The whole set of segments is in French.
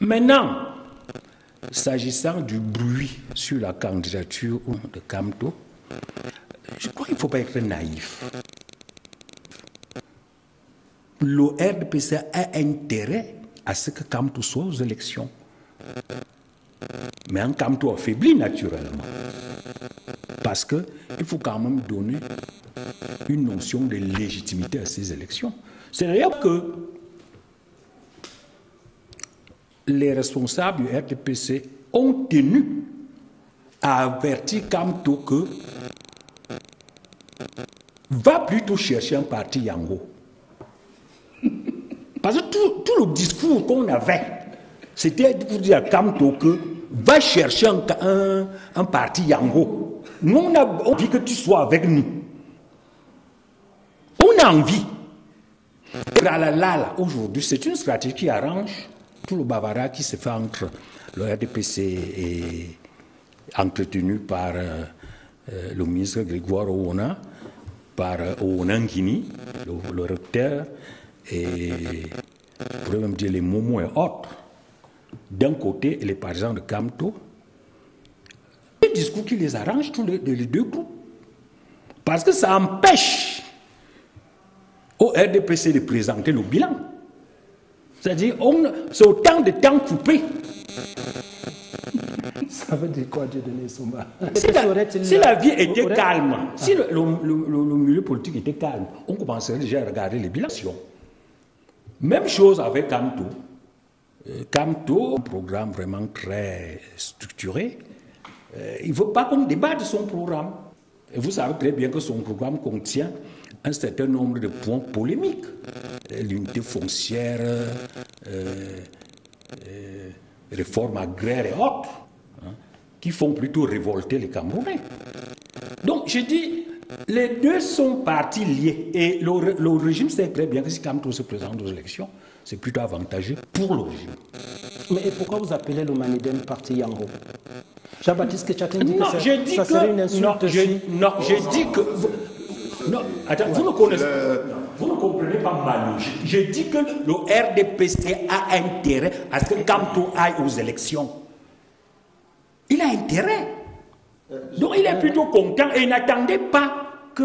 Maintenant, s'agissant du bruit sur la candidature de Kamto, je crois qu'il ne faut pas être naïf. Le RDPC a intérêt à ce que Kamto soit aux élections. Mais un Kamto affaibli naturellement. Parce qu'il faut quand même donner une notion de légitimité à ces élections. C'est d'ailleurs que les responsables du RDPC ont tenu à avertir Kamto que va plutôt chercher un parti Yango. Parce que tout le discours qu'on avait, c'était pour dire à Kamto que va chercher un parti Yango. Nous, on a envie que tu sois avec nous. On a envie. Et là, aujourd'hui, c'est une stratégie qui arrange tout le bavara qui se fait entre le RDPC et entretenu par le ministre Grégoire Ouona, par Ouona Nguini, le recteur, et je pourrais même dire les Momo et autres, d'un côté, et les partisans de Kamto, un discours qui les arrange tous les deux groupes. Parce que ça empêche au RDPC de présenter le bilan. C'est-à-dire, c'est autant de temps coupé. Ça veut dire quoi, Dieudonné Soumba? Si la vie était calme, si le milieu politique était calme, on commencerait déjà à regarder les bilans. Même chose avec Kamto. Kamto, un programme vraiment très structuré. Il ne veut pas qu'on débatte de son programme. Et vous savez très bien que son programme contient un certain nombre de points polémiques. L'unité foncière, réforme agraire et autres, hein, qui font plutôt révolter les Camerounais. Donc, je dis, les deux sont partis liés. Et le régime sait très bien que si Kamto se présente aux élections, c'est plutôt avantageux pour le régime. Mais pourquoi vous appelez le Manidem parti Yango? Jean-Baptiste Ketchatin dit non, que ça serait une insulte. Non, j'ai dit que... Non, attends, vous ne connaissez vous ne comprenez pas ma logique. J'ai dit que le RDPC a intérêt à ce que Kamto aille aux élections. Il a intérêt. Donc il est plutôt content et il n'attendait pas que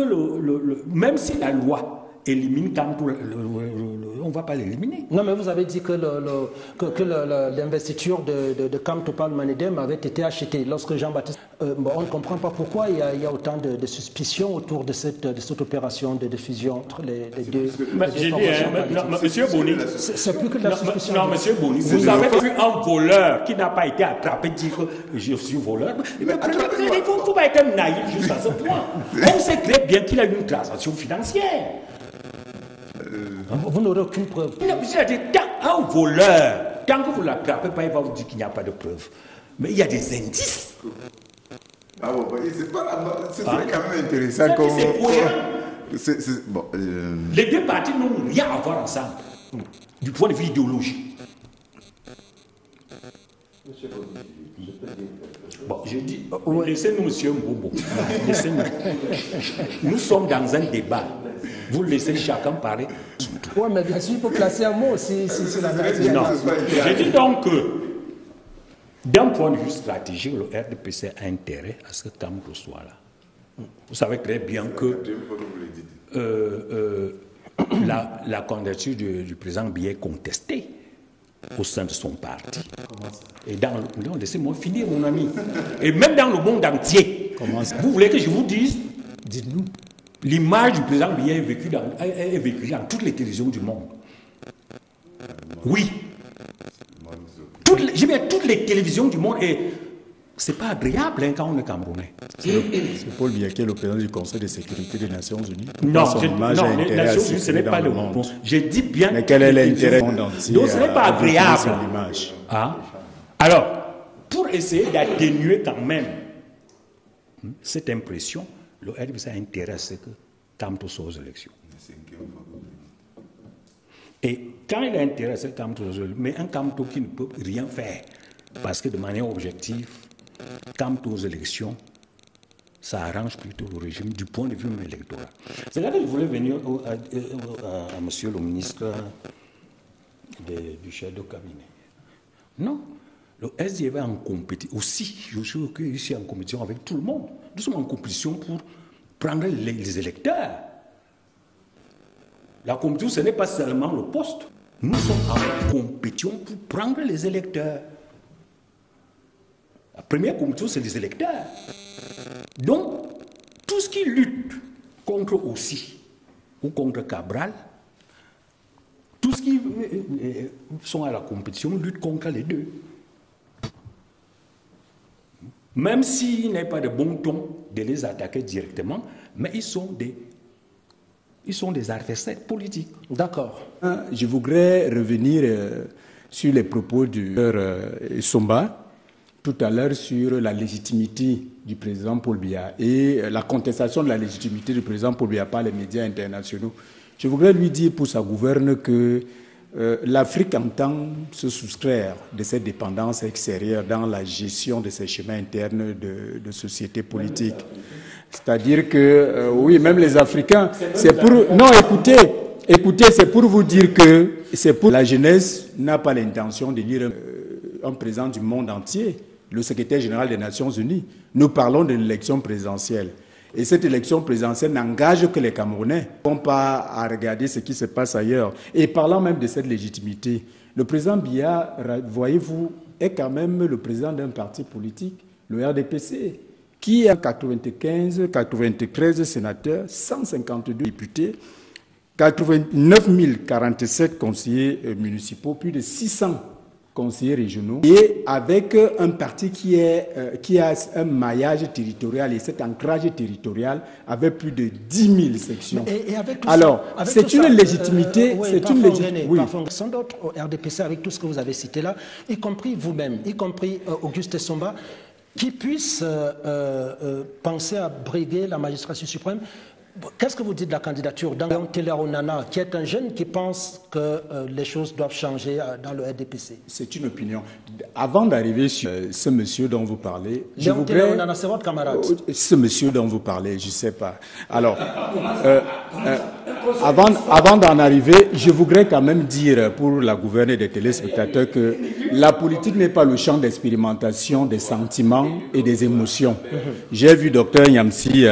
même si la loi élimine Kamto, on ne va pas l'éliminer. Non, mais vous avez dit que l'investiture de Kamto par le Manidem avait été achetée. Lorsque Jean-Baptiste... on ne comprend pas pourquoi il y a autant de suspicions autour de cette opération de fusion entre les deux. J'ai dit, monsieur Boni... C'est plus que de la suspicion. Non, monsieur Boni, vous avez vu un voleur qui n'a pas été attrapé dire que je suis voleur. Il ne faut pas être naïf jusqu'à ce point. On sait très bien qu'il a eu une transaction financière. Vous n'aurez aucune preuve. Un voleur, tant que vous ne l'attrapez pas, il va vous dire qu'il n'y a pas de preuve. Mais il y a des indices. Ah bon, c'est quand même intéressant. Les deux partis n'ont rien à voir ensemble, du point de vue idéologique. Monsieur Boni, je peux dire quelque chose. Bon, je dis, laissez-nous, monsieur Mbobo. Laissez-nous. Nous sommes dans un débat. Vous laissez chacun parler. Oui, mais bien sûr, il faut placer un mot si la vérité. Non, je dis donc que, d'un point de vue stratégique, le RDPC a intérêt à ce que Kamto soit là. Vous savez très bien que la candidature du président Biya est contestée au sein de son parti. Et non, laissez-moi finir, mon ami. Et même dans le monde entier. Vous voulez que je vous dise? Dites-nous. L'image du président Biya est véhiculée dans toutes les télévisions du monde. Oui. Toutes les télévisions du monde. Et c'est pas agréable hein, quand on est Camerounais. C'est Paul Biya qui est le président du Conseil de sécurité des Nations Unies. Non, les Nations Unies, ce n'est pas le monde. Je dis bien. Mais quel est l'intérêt du monde entier? Donc ce n'est pas agréable. Hein? Alors, pour essayer d'atténuer quand même cette impression, le RDPC a intérêt à ce que Kamto soit aux élections. Et quand il a intérêt à ce que Kamto soit aux élections, mais un Kamto qui ne peut rien faire, parce que de manière objective, Kamto aux élections, ça arrange plutôt le régime du point de vue électoral. C'est là que je voulais venir à monsieur le ministre du chef de cabinet. Non. Le SDF est en compétition. Aussi, je suis ici en compétition avec tout le monde. Nous sommes en compétition pour prendre les électeurs. La compétition, ce n'est pas seulement le poste. Nous sommes en compétition pour prendre les électeurs. La première compétition, c'est les électeurs. Donc, tout ce qui lutte contre Ossi ou contre Cabral, tout ce qui sont à la compétition lutte contre les deux. Même s'il n'est pas de bon ton de les attaquer directement, mais ils sont des adversaires politiques. D'accord. Je voudrais revenir sur les propos du Somba tout à l'heure sur la légitimité du président Paul Biya et la contestation de la légitimité du président Paul Biya par les médias internationaux. Je voudrais lui dire pour sa gouverne que l'Afrique entend se soustraire de cette dépendance extérieure dans la gestion de ses chemins internes de société politique. C'est-à-dire que, oui, même les Africains, c'est pour... Non, écoutez, c'est pour vous dire que la jeunesse n'a pas l'intention de lire un président du monde entier, le secrétaire général des Nations Unies. Nous parlons de l'élection présidentielle. Et cette élection présidentielle n'engage que les Camerounais. Ils ne vont pas à regarder ce qui se passe ailleurs. Et parlant même de cette légitimité, le président Biya, voyez-vous, est quand même le président d'un parti politique, le RDPC, qui a 93 sénateurs, 152 députés, 89 047 conseillers municipaux, plus de 600 conseillers régionaux, et avec un parti qui a un maillage territorial et cet ancrage territorial avec plus de 10 000 sections. Alors, c'est une légitimité... Oui. Sans d'autres au RDPC, avec tout ce que vous avez cité là, y compris vous-même, y compris Auguste Somba, qui puisse penser à briguer la magistrature suprême. Qu'est-ce que vous dites de la candidature d'Angaon Onana, qui est un jeune qui pense que les choses doivent changer dans le RDPC? C'est une opinion. Avant d'arriver sur ce monsieur dont vous parlez, je voudrais... Onana, c'est votre camarade. Ce monsieur dont vous parlez, je ne sais pas. Alors, avant d'en arriver, je voudrais quand même dire pour la gouverne des téléspectateurs que la politique n'est pas le champ d'expérimentation des sentiments et des émotions. J'ai vu Dr Nyamsi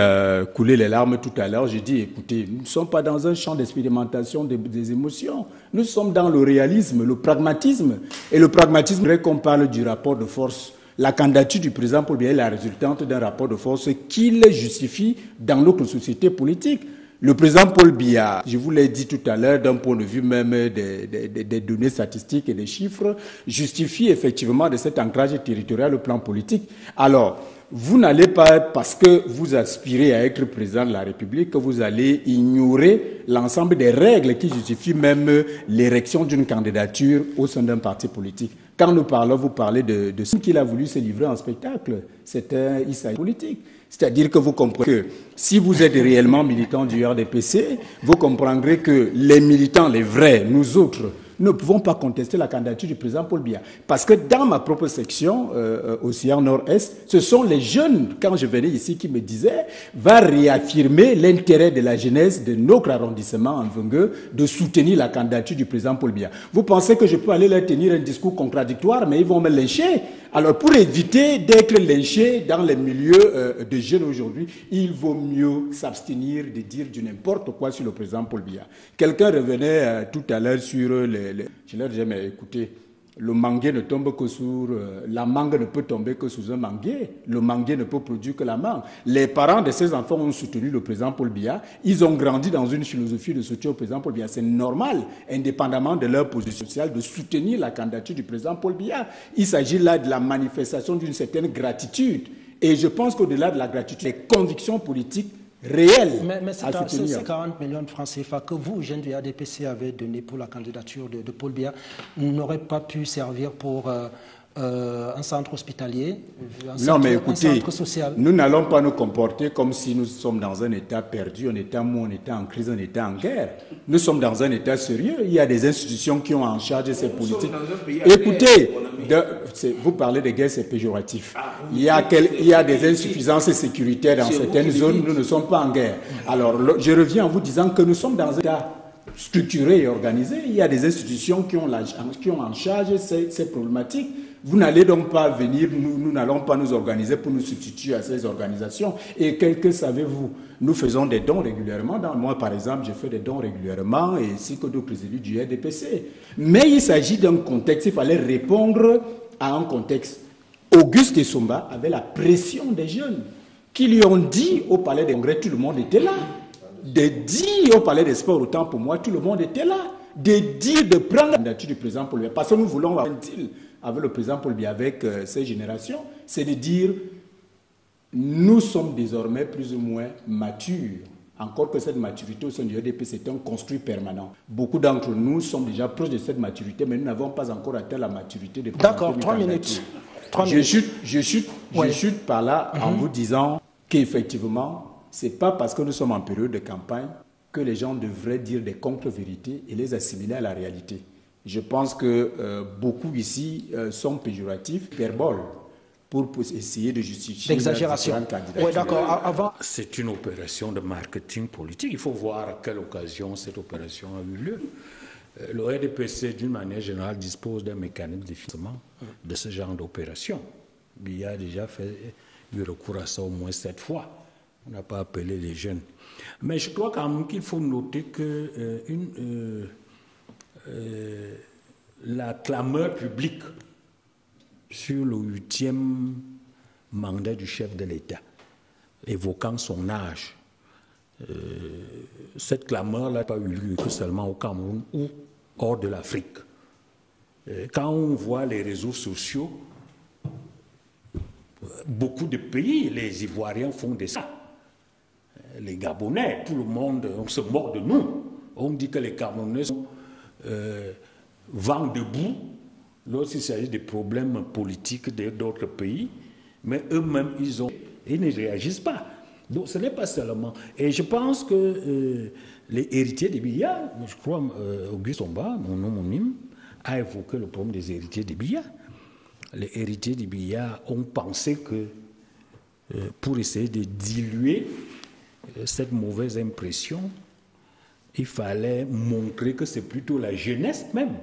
couler les larmes tout à l'heure. Alors, je dis, écoutez, nous ne sommes pas dans un champ d'expérimentation des émotions. Nous sommes dans le réalisme, le pragmatisme. Et le pragmatisme, c'est qu'on parle du rapport de force. La candidature du président Paul Biya est la résultante d'un rapport de force qu'il justifie dans notre société politique. Le président Paul Biya, je vous l'ai dit tout à l'heure, d'un point de vue même des données statistiques et des chiffres, justifie effectivement de cet ancrage territorial au plan politique. Alors, vous n'allez pas, parce que vous aspirez à être président de la République, que vous allez ignorer l'ensemble des règles qui justifient même l'érection d'une candidature au sein d'un parti politique. Quand nous parlons, vous parlez de ce qu'il a voulu se livrer en spectacle. C'est un Issa politique. C'est-à-dire que vous comprenez que si vous êtes réellement militant du RDPC, vous comprendrez que les militants, les vrais, nous autres, ne pouvons pas contester la candidature du président Paul Biya. Parce que dans ma propre section, Océan Nord-Est, ce sont les jeunes, quand je venais ici, qui me disaient, va réaffirmer l'intérêt de la jeunesse de notre arrondissement en Vengue de soutenir la candidature du président Paul Biya. Vous pensez que je peux aller leur tenir un discours contradictoire, mais ils vont me lyncher. Alors, pour éviter d'être lynché dans les milieux de jeunes aujourd'hui, il vaut mieux s'abstenir de dire du n'importe quoi sur le président Paul Biya. Quelqu'un revenait tout à l'heure sur je leur disais, mais écoutez, le manguier ne tombe que sur... la mangue ne peut tomber que sous un manguier. Le manguier ne peut produire que la mangue. Les parents de ces enfants ont soutenu le président Paul Biya. Ils ont grandi dans une philosophie de soutien au président Paul Biya. C'est normal, indépendamment de leur position sociale, de soutenir la candidature du président Paul Biya. Il s'agit là de la manifestation d'une certaine gratitude. Et je pense qu'au-delà de la gratitude, les convictions politiques réel mais à soutenir. Ces 40 millions de francs CFA que vous, jeunes du RDPC, avez donné pour la candidature de Paul Biya n'auraient pas pu servir pour un centre hospitalier, un centre social. Nous n'allons pas nous comporter comme si nous sommes dans un état perdu, un état mou, un état en crise, un état en guerre. Nous sommes dans un état sérieux. Il y a des institutions qui ont en charge ces politiques. Écoutez, vous parlez de guerre, c'est péjoratif. Il y a des insuffisances sécuritaires dans certaines zones. Nous ne sommes pas en guerre. Alors, je reviens en vous disant que nous sommes dans un état structuré et organisé. Il y a des institutions qui ont en charge ces problématiques. Vous n'allez donc pas venir, nous n'allons pas nous organiser pour nous substituer à ces organisations. Et que savez-vous? Nous faisons des dons régulièrement. Moi, par exemple, je fais des dons régulièrement, et ainsi que d'autres élus du RDPC. Mais il s'agit d'un contexte, il fallait répondre à un contexte. Auguste Essomba avait la pression des jeunes qui lui ont dit au Palais des Congrès, tout le monde était là. De dire au Palais des Sports, autant pour moi, tout le monde était là. De dire, de prendre la candidature du président Paul Biya, parce que nous voulons avoir un deal avec le président Paul Biya, avec ces générations, c'est de dire, nous sommes désormais plus ou moins matures. Encore que cette maturité au sein du RDP, c'est un construit permanent. Beaucoup d'entre nous sommes déjà proches de cette maturité, mais nous n'avons pas encore atteint la maturité de présenter. D'accord, 3 minutes. Je chute par là en vous disant qu'effectivement, ce n'est pas parce que nous sommes en période de campagne que les gens devraient dire des contre-vérités et les assimiler à la réalité. Je pense que beaucoup ici sont péjoratifs, hyperboles, pour essayer de justifier l'exagération. Oui, d'accord. Avant... C'est une opération de marketing politique. Il faut voir à quelle occasion cette opération a eu lieu. Le RDPC, d'une manière générale, dispose d'un mécanisme de financement de ce genre d'opération. Il a déjà eu recours à ça au moins 7 fois. On n'a pas appelé les jeunes. Mais je crois quand même qu'il faut noter que la clameur publique sur le 8e mandat du chef de l'État, évoquant son âge, cette clameur n'a pas eu lieu que seulement au Cameroun ou hors de l'Afrique. Quand on voit les réseaux sociaux, beaucoup de pays, les Ivoiriens font des ça. Les Gabonais, tout le monde, on se moque de nous. On dit que les Camerounais sont vent debout lorsqu'il s'agit des problèmes politiques d'autres pays, mais eux-mêmes, ils ne réagissent pas. Donc ce n'est pas seulement... Et je pense que les héritiers des Biya, je crois Auguste Essomba, mon homonyme, a évoqué le problème des héritiers des Biya. Les héritiers des Biya ont pensé que pour essayer de diluer cette mauvaise impression, il fallait montrer que c'est plutôt la jeunesse même.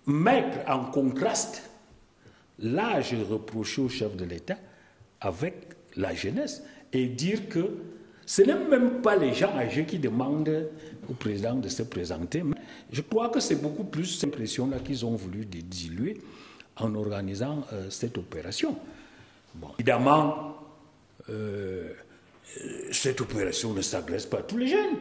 Mettre en contraste l'âge reproché au chef de l'État avec la jeunesse et dire que ce n'est même pas les gens âgés qui demandent au président de se présenter. Je crois que c'est beaucoup plus cette impression-là qu'ils ont voulu diluer en organisant cette opération. Bon, évidemment, cette opération ne s'adresse pas à tous les jeunes.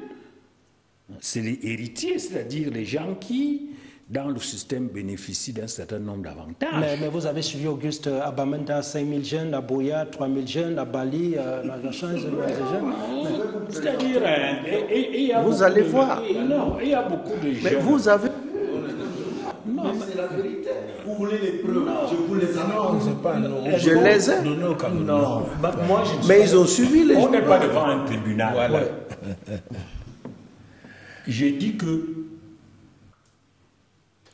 C'est les héritiers, c'est-à-dire les gens qui, dans le système, bénéficient d'un certain nombre d'avantages. Mais vous avez suivi Auguste à Bamenda, 5 000 jeunes, à Boya, 3 000 jeunes, à Bali, la chance de jeunes. C'est-à-dire, vous allez voir. Non, il y a beaucoup de jeunes. Mais vous avez... Non, c'est la vérité. Vous voulez les preuves? Je vous les annonce. Je les ai. Non. Moi, mais ils ont suivi les... On n'est pas devant un tribunal. Voilà. J'ai dit que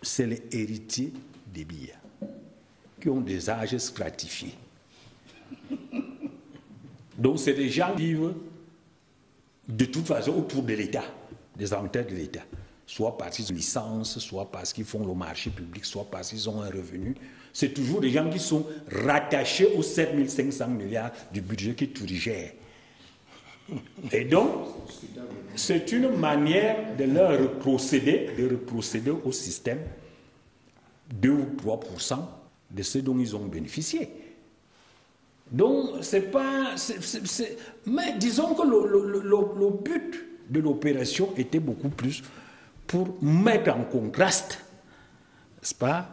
c'est les héritiers des Biya qui ont des âges stratifiés. Donc c'est des gens qui vivent de toute façon autour de l'État, des avantages de l'État. Soit parce qu'ils ont une licence, soit parce qu'ils font le marché public, soit parce qu'ils ont un revenu. C'est toujours des gens qui sont rattachés aux 7 500 milliards du budget qui tout gère. Et donc, c'est une manière de leur reprocéder au système 2 ou 3% de ce dont ils ont bénéficié. Donc, c'est pas... Mais disons que le but de l'opération était beaucoup plus pour mettre en contraste, n'est-ce pas,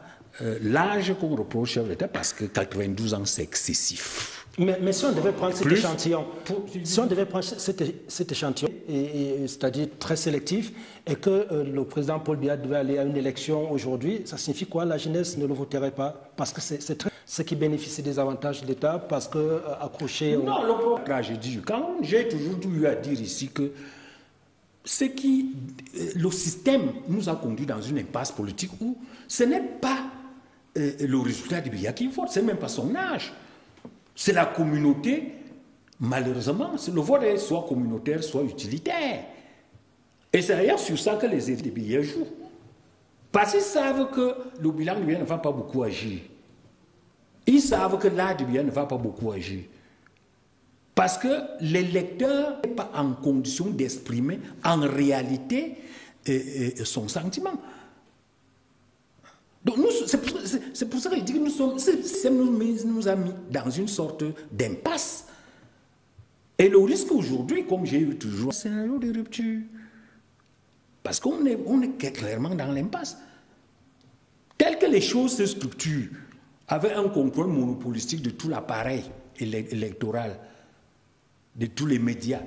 l'âge qu'on reproche au chef d'État, parce que 92 ans, c'est excessif. Mais si on devait prendre cet échantillon, si on devait prendre cet échantillon, c'est-à-dire très sélectif, et que le président Paul Biya devait aller à une élection aujourd'hui, ça signifie quoi? La jeunesse ne le voterait pas? Parce que c'est très... ceux qui bénéficient des avantages de l'État, parce que accroché... Non, le problème, j'ai toujours eu à dire ici que le système nous a conduit dans une impasse politique où ce n'est pas le résultat du Biya qui vote, ce n'est même pas son âge. C'est la communauté Malheureusement, le vote est soit communautaire, soit utilitaire. Et c'est d'ailleurs sur ça que les élus des billets jouent. Parce qu'ils savent que le bilan du bien ne va pas beaucoup agir. Ils savent que l'art du bien ne va pas beaucoup agir. Parce que l'électeur n'est pas en condition d'exprimer en réalité son sentiment. Donc c'est pour ça que je dis que ça nous a mis dans une sorte d'impasse. Et le risque aujourd'hui, comme j'ai eu toujours, c'est un scénario de rupture. Parce qu'on est clairement dans l'impasse. Tel que les choses se structurent, avec un contrôle monopolistique de tout l'appareil électoral, de tous les médias,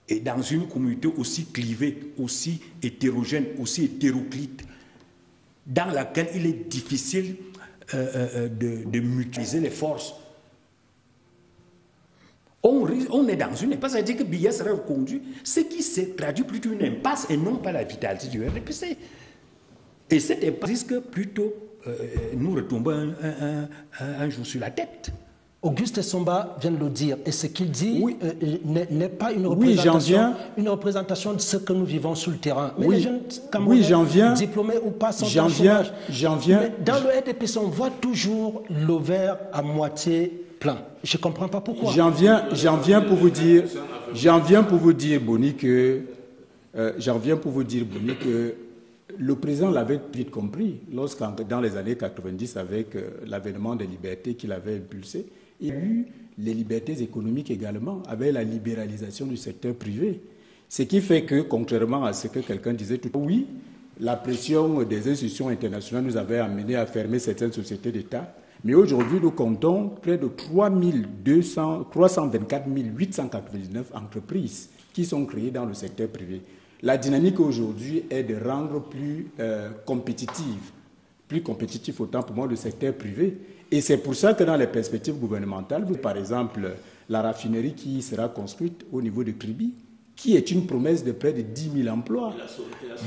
et dans une communauté aussi clivée, aussi hétérogène, aussi hétéroclite, dans laquelle il est difficile de mutualiser les forces. On est dans une impasse, c'est-à-dire que Biya sera reconduit, ce qui s'est traduit plutôt une impasse et non pas la vitalité du RDPC. Et cette impasse risque plutôt nous retomber un jour sur la tête. Auguste Essomba vient de le dire, et ce qu'il dit oui. n'est pas une représentation de ce que nous vivons sur le terrain. Mais oui. les jeunes Camerounais, diplômés ou pas, sont en chômage. Mais dans le RDPC, on voit toujours le verre à moitié plein. Je ne comprends pas pourquoi. J'en viens pour vous dire, Boni, que le président l'avait vite compris lorsqu'en dans les années 90, avec l'avènement des libertés qu'il avait impulsé, il y a eu les libertés économiques également, avec la libéralisation du secteur privé. Ce qui fait que, contrairement à ce que quelqu'un disait tout à l'heure, oui, la pression des institutions internationales nous avait amené à fermer certaines sociétés d'État, mais aujourd'hui, nous comptons près de 324 899 entreprises qui sont créées dans le secteur privé. La dynamique aujourd'hui est de rendre plus compétitif autant pour moi le secteur privé. Et c'est pour ça que dans les perspectives gouvernementales, par exemple, la raffinerie qui sera construite au niveau de Kribi, qui est une promesse de près de 10 000 emplois.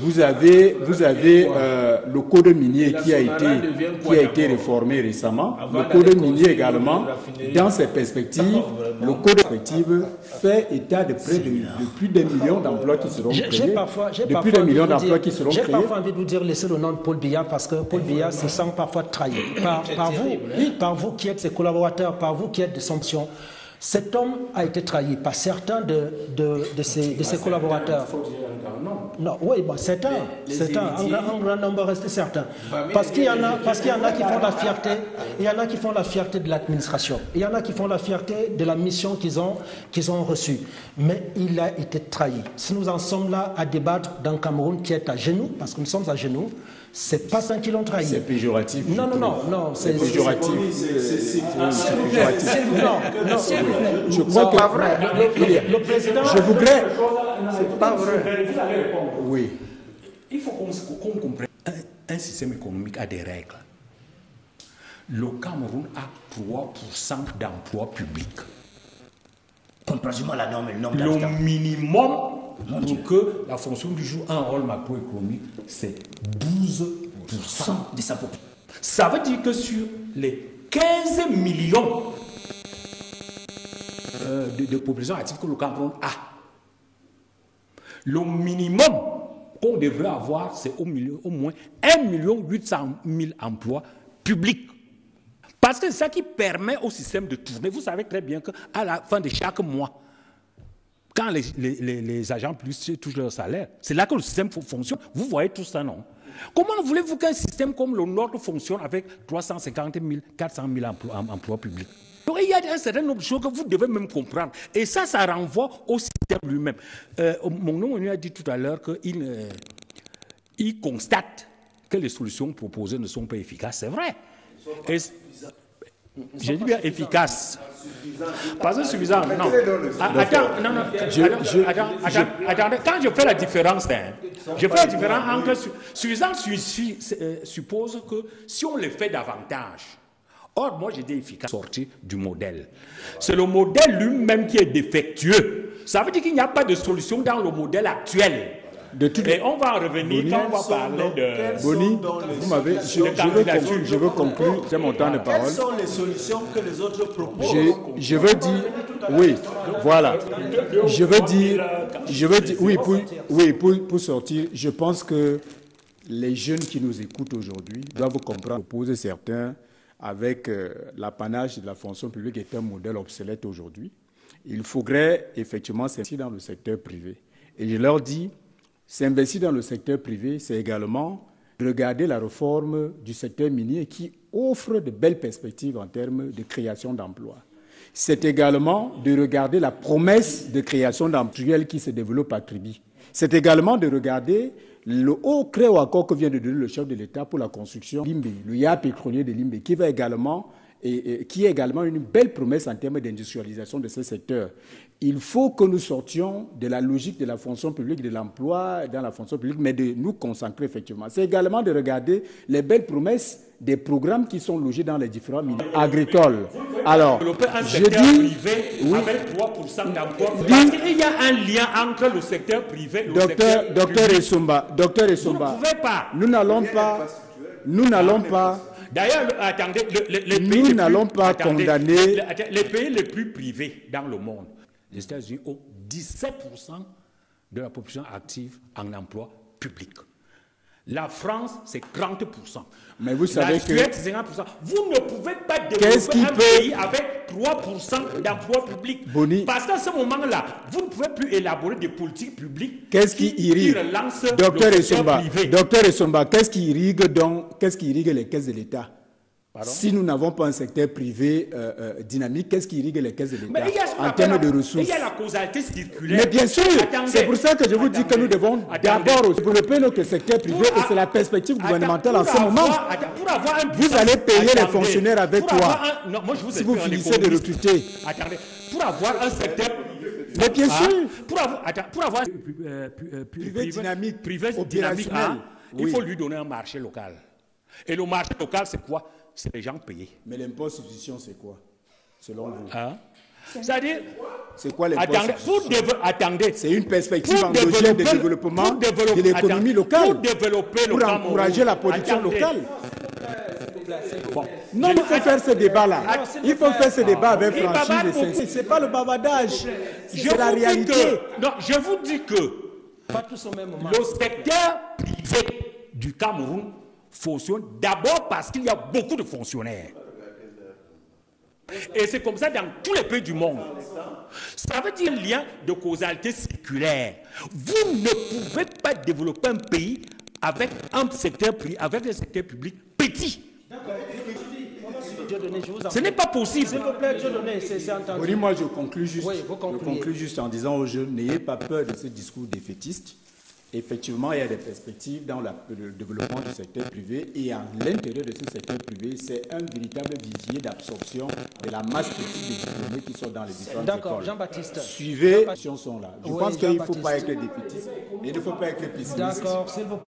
Vous avez le code minier qui a été réformé récemment. Le code minier également, dans ses perspectives, le code perspective fait état de près de plus d'un million d'emplois qui seront créés. J'ai parfois envie de vous dire, laissez le nom de Paul Biya, parce que Paul Biya se sent parfois trahi par vous qui êtes ses collaborateurs, par vous qui êtes des sanctions. Cet homme a été trahi par certains de ses collaborateurs. Non, oui, bon, certains, un grand nombre resté certains. Parce qu'il y en a qui font la fierté, il y en a qui font la fierté de l'administration, il y en a qui font la fierté de la mission qu'ils ont reçue. Mais il a été trahi. Si nous en sommes là à débattre d'un Cameroun qui est à genoux, parce que nous sommes à genoux, c'est pas ça qui l'ont trahi. C'est péjoratif. Non, c'est péjoratif. Non, je crois que le président. Je voudrais. C'est pas vrai. Oui. Il faut qu'on comprenne. Un système économique a des règles. Le Cameroun a 3% d'emplois publics. Comparativement à la norme et le nombre d'habitants. Le minimum pour que la fonction du jour un rôle macroéconomique, c'est 12% de sa population. Ça veut dire que sur les 15 millions de population active que le Cameroun a, le minimum qu'on devrait avoir, c'est au moins 1 800 000 emplois publics. Parce que c'est ça qui permet au système de tourner. Vous savez très bien qu'à la fin de chaque mois, quand les agents plus touchent leur salaire, c'est là que le système fonctionne. Vous voyez tout ça, non? Comment voulez-vous qu'un système comme le nôtre fonctionne avec 350 000, 400 000 emplois publics? Donc il y a un certain nombre de choses que vous devez même comprendre. Et ça renvoie au système lui-même. Mon nom a dit tout à l'heure qu'il constate que les solutions proposées ne sont pas efficaces. C'est vrai. J'ai dit bien efficace. Pas suffisant, non. Attends, quand je fais la différence, je fais la différence entre suffisant suppose que si on le fait davantage. Or, moi, j'ai dit efficace sortir du modèle. C'est le modèle lui-même qui est défectueux. Ça veut dire qu'il n'y a pas de solution dans le modèle actuel. Et on va en revenir Boni, quand on va parler de... Boni, vous m'avez... Je veux conclure, j'ai mon temps de parole. Quelles sont les solutions que les autres proposent? Je veux dire... Oui, voilà. Je veux dire... Oui, pour sortir, je pense que les jeunes qui nous écoutent aujourd'hui doivent comprendre que certains avec l'apanage de la fonction publique est un modèle obsolète aujourd'hui. Il faudrait effectivement s'investir dans le secteur privé. Et je leur dis, s'investir dans le secteur privé, c'est également regarder la réforme du secteur minier qui offre de belles perspectives en termes de création d'emplois. C'est également de regarder la promesse de création d'emplois qui se développe à Kribi. C'est également de regarder le haut créo accord que vient de donner le chef de l'État pour la construction de Limbe, le yard pétrolier de Limbe, qui est également une belle promesse en termes d'industrialisation de ce secteur. Il faut que nous sortions de la logique de la fonction publique, de l'emploi dans la fonction publique, mais de nous concentrer effectivement. C'est également de regarder les belles promesses des programmes qui sont logés dans les différents milieux agricoles. Alors, je dis... privé avec 3% d'emploi. Parce qu'il y a un lien entre le secteur privé et le secteur public. Docteur Essomba, vous ne pouvez pas. Nous n'allons pas... D'ailleurs, attendez, nous n'allons pas condamner... Les pays les plus privés dans le monde, les États-Unis ont 17% de la population active en emploi public. La France, c'est 30%. Mais vous savez la Suède, c'est 50%. Vous ne pouvez pas développer un pays avec 3% d'emploi public. Boni. Parce qu'à ce moment-là, vous ne pouvez plus élaborer des politiques publiques qui relancent Docteur le secteur privé. Docteur Essomba, qu'est-ce qui irrigue les caisses de l'État? Si nous n'avons pas un secteur privé dynamique, qu'est-ce qui irrigue les caisses de l'État en termes de ressources? Il y a la causalité circulaire. Mais bien sûr, c'est pour ça que je vous dis que nous devons d'abord développer notre secteur privé et c'est la perspective gouvernementale en ce moment. Vous allez payer les fonctionnaires avec quoi si vous finissez de recruter? Attendez, pour avoir un secteur... Mais bien sûr. Pour avoir privé dynamique, opérationnel, il faut lui donner un marché local. Et le marché local, c'est quoi? C'est les gens payés. Mais l'impôt substitution, c'est quoi, selon vous? C'est-à-dire... C'est quoi l'impôt substitution? Attendez. C'est une perspective endogène de développement de l'économie locale. Pour encourager la production locale. Non, il faut faire ce débat-là. Il faut faire ce débat avec franchise et sincérité. Ce n'est pas le bavardage. C'est la réalité. Non, je vous dis que le secteur privé du Cameroun fonctionne d'abord parce qu'il y a beaucoup de fonctionnaires. Et c'est comme ça dans tous les pays du monde. Ça veut dire lien de causalité circulaire. Vous ne pouvez pas développer un pays avec un secteur privé, avec un secteur public petit. Ce n'est pas possible. S'il vous plaît, Dieudonné, c'est entendu. Oui, moi je conclue juste, oui, vous conclue juste en disant aux jeunes, n'ayez pas peur de ce discours défaitiste. Effectivement, il y a des perspectives dans le développement du secteur privé et à l'intérieur de ce secteur privé, c'est un véritable vivier d'absorption de la masse critique des diplômés qui sont dans les différentes écoles. D'accord, Jean-Baptiste. Suivez, sont là. Je pense qu'il ne faut pas être défaitiste et il ne faut pas être pessimiste. D'accord, s'il vous plaît.